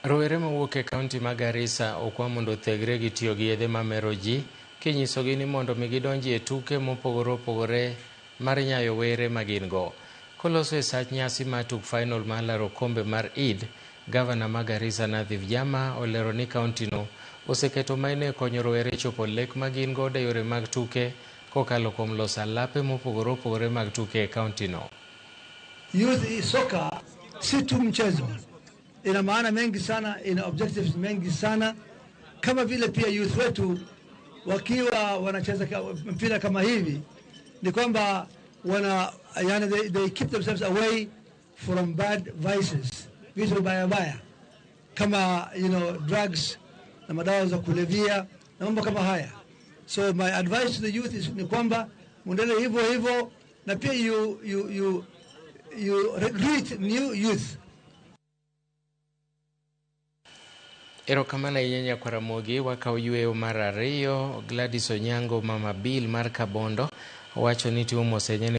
Rowere mawuok e kaunti ma Garissa okwa mondo thegre gi tiyo gi yedhe mamero ji, kinyisogi ni mondo mi gidonji e tuke mopogore opogore mar nyayo were ma gin go. Koloso e sach nyasi mar tuk final mar laro kombe mar Eid, gavana ma Garissa Nadhif Jama olero ni kaunti no oseketo maino e konyo rowere chopo lek ma gin go e yore mag tuke kokalo kuom loso alape mopogore opogore mag tuke e kaunti no. Youth soccer si tu mchezo, ina maana mengi sana, ina objectives mengi sana, kama vile pia youth wetu wakiwa wanacheza mpira kama hivi ni kwamba they keep themselves away from bad vices, vitu baya kama drugs na madawa za kulevya na mambo kama haya. So my advice to the youth is ni kwamba muendelee hivyo na pia you recruit new youth. Erokamana inyanya kwa Ramogi waka uyueo mara ariyo. Gladys Onyango Mama Bill mar Kabondo wacho ni tumo senyene